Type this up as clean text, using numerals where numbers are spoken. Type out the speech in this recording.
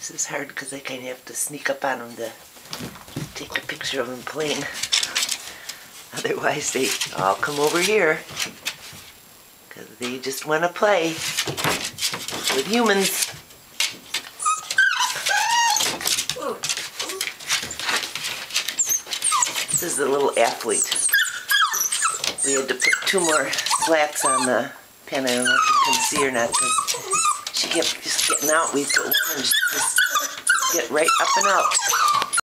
This is hard because I kind of have to sneak up on them to take a picture of them playing. Otherwise they all come over here because they just want to play with humans. This is a little athlete. We had to put 2 more slats on the pen. I don't know if you can see or not because she kept just getting out. We put one and she just get right up and out.